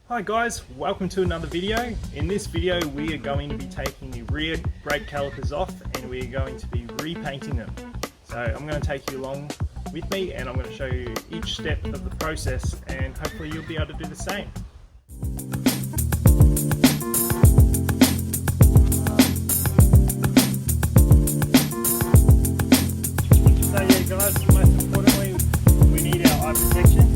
Hi guys, welcome to another video. In this video we are going to be taking the rear brake calipers off and we are going to be repainting them. So I'm going to take you along with me and I'm going to show you each step of the process and hopefully you'll be able to do the same. So yeah guys, most importantly we need our eye protection.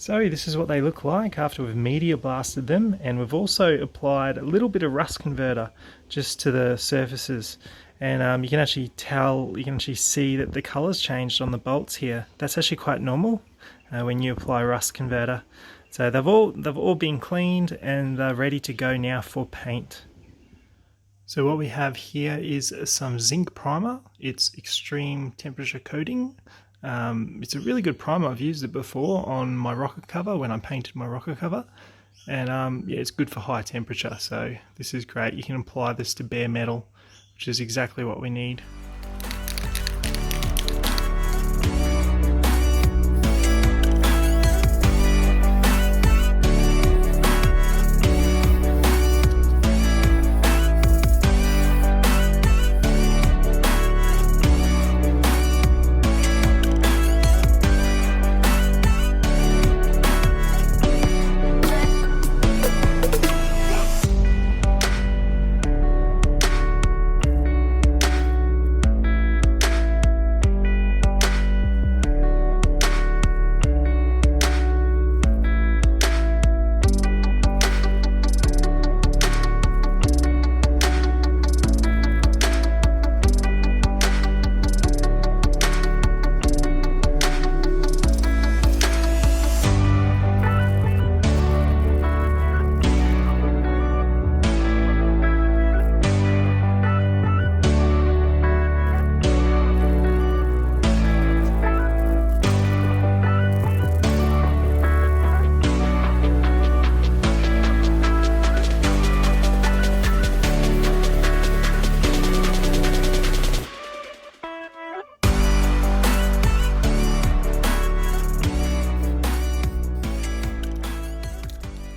So this is what they look like after we've media blasted them, and we've also applied a little bit of rust converter just to the surfaces, and you can actually see that the colors changed on the bolts here. That's actually quite normal when you apply rust converter. So they've all been cleaned and they're ready to go now for paint. So what we have here is some zinc primer. It's extreme temperature coating. It's a really good primer. I've used it before on my rocker cover when I painted my rocker cover, and yeah, it's good for high temperature, so this is great. You can apply this to bare metal, which is exactly what we need.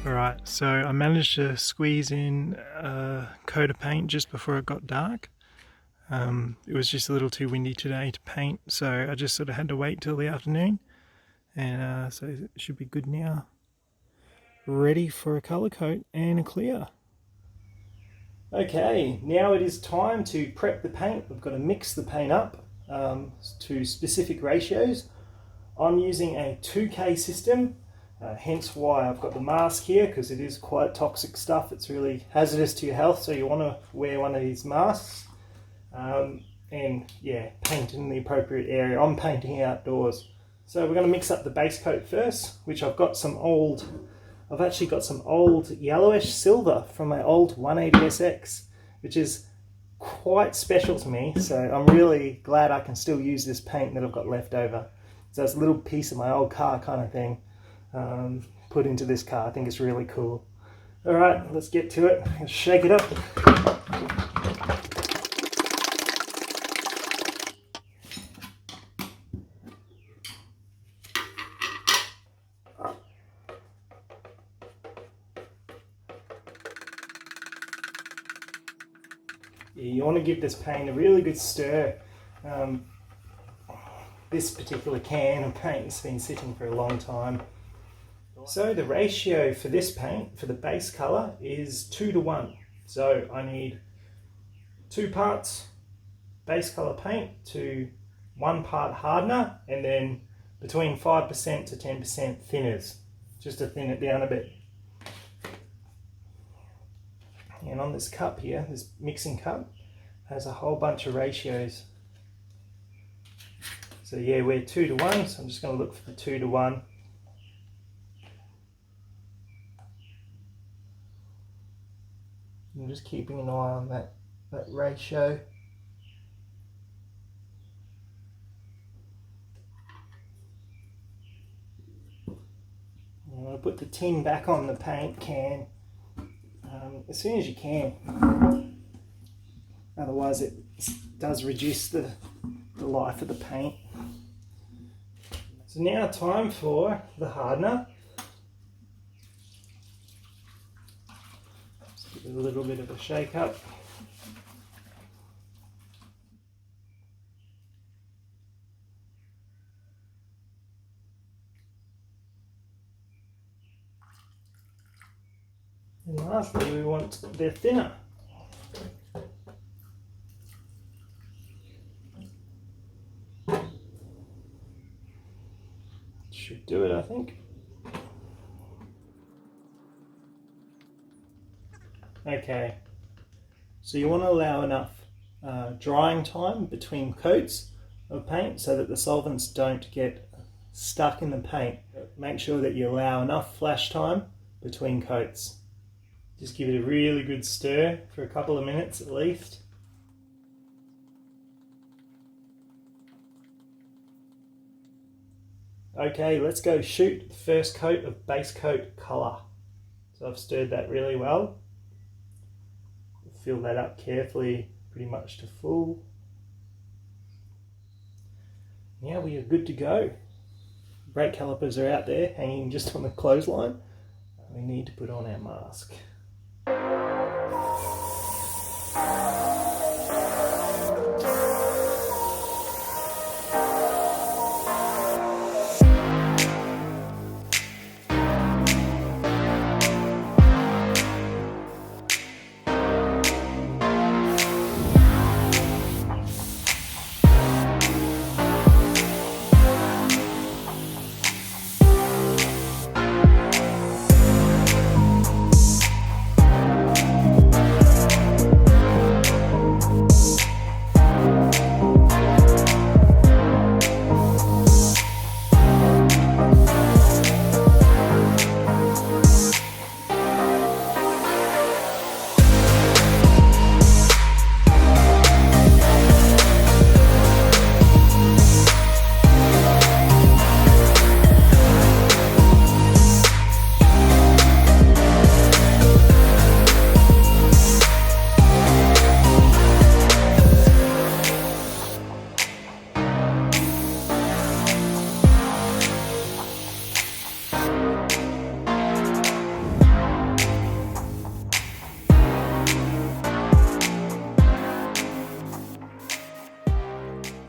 Alright, so I managed to squeeze in a coat of paint just before it got dark. It was just a little too windy today to paint, so I just sort of had to wait till the afternoon, and so it should be good now. Ready for a colour coat and a clear. Okay, now it is time to prep the paint. We've got to mix the paint up to specific ratios. I'm using a 2K system. Hence why I've got the mask here, because it is quite toxic stuff. It's really hazardous to your health, so you want to wear one of these masks. And yeah, paint in the appropriate area. I'm painting outdoors. So we're going to mix up the base coat first, which I've actually got some old Yellowish Silver from my old 180SX, which is quite special to me. So I'm really glad I can still use this paint that I've got left over. So it's a little piece of my old car kind of thing. Put into this car. I think it's really cool. Alright, let's get to it. Let's shake it up. You want to give this paint a really good stir. This particular can of paint has been sitting for a long time. So the ratio for this paint, for the base colour, is 2:1. So I need 2 parts base colour paint to 1 part hardener, and then between 5% to 10% thinners, just to thin it down a bit. And on this cup here, this mixing cup, has a whole bunch of ratios. So yeah, we're 2:1, so I'm just going to look for the 2:1. I'm just keeping an eye on that ratio. I'm going to put the tin back on the paint can as soon as you can. Otherwise it does reduce the life of the paint. So now time for the hardener. Just give it a little bit of a shake up. And lastly, we want the thinner. Should do it, I think. Okay, so you want to allow enough drying time between coats of paint so that the solvents don't get stuck in the paint. Make sure that you allow enough flash time between coats. Just give it a really good stir for a couple of minutes at least. Okay, let's go shoot the first coat of base coat colour. So I've stirred that really well. Fill that up carefully, pretty much to full. Now we are good to go. Brake calipers are out there hanging just on the clothesline. We need to put on our mask.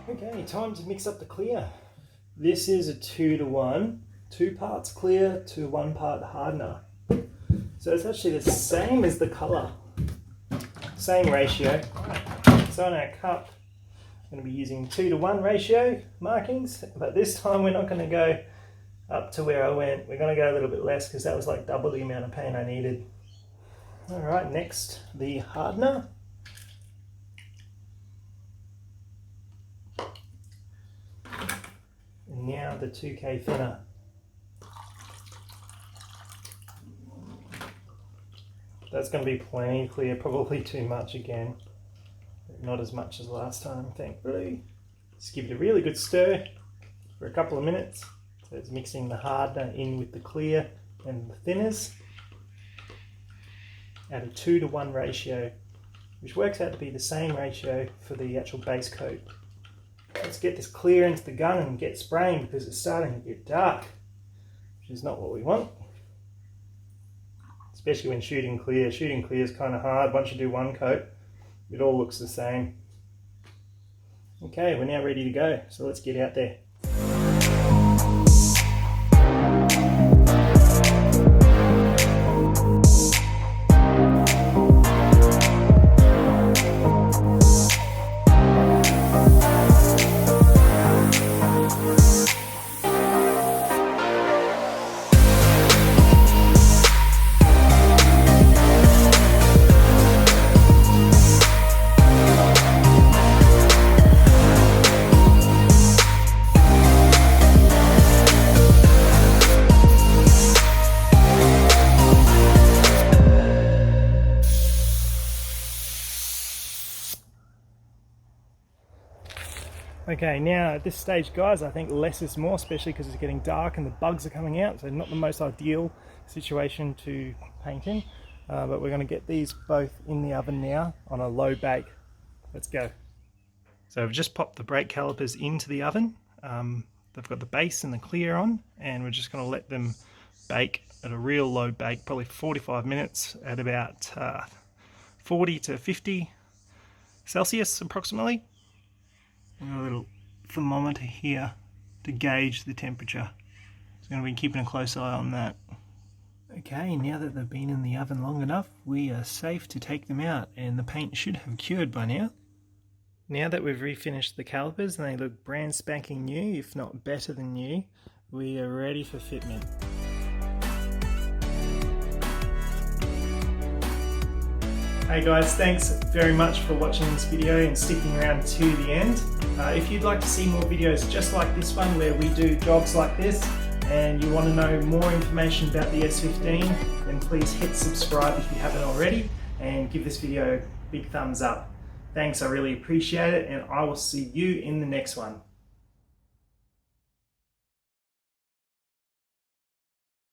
Okay, time to mix up the clear. This is a 2:1, 2 parts clear to 1 part hardener. So it's actually the same as the colour, same ratio. So on our cup, I'm going to be using 2:1 ratio markings, but this time we're not going to go up to where I went. We're going to go a little bit less because that was like double the amount of paint I needed. Alright, next the hardener. And now the 2K thinner. That's going to be plenty clear, probably too much again. Not as much as last time, thankfully. Just give it a really good stir for a couple of minutes. So it's mixing the hardener in with the clear and the thinners at a 2:1 ratio, which works out to be the same ratio for the actual base coat. Let's get this clear into the gun and get spraying because it's starting to get dark, which is not what we want. Especially when shooting clear. Shooting clear is kind of hard once you do one coat. It all looks the same. Okay, we're now ready to go, so let's get out there. Okay, now at this stage, guys, I think less is more, especially because it's getting dark and the bugs are coming out, so not the most ideal situation to paint in, but we're going to get these both in the oven now on a low bake. Let's go. So I've just popped the brake calipers into the oven. They've got the base and the clear on, and we're just going to let them bake at a real low bake, probably 45 minutes at about 40 to 50 Celsius approximately. We've got a little thermometer here to gauge the temperature. So I'm going to be keeping a close eye on that. Okay, now that they've been in the oven long enough, we are safe to take them out, and the paint should have cured by now. Now that we've refinished the calipers and they look brand spanking new, if not better than new, we are ready for fitment. Hey guys, thanks very much for watching this video and sticking around to the end. If you'd like to see more videos just like this one where we do jobs like this, and you want to know more information about the S15, then please hit subscribe if you haven't already, and give this video a big thumbs up. Thanks, I really appreciate it, and I will see you in the next one.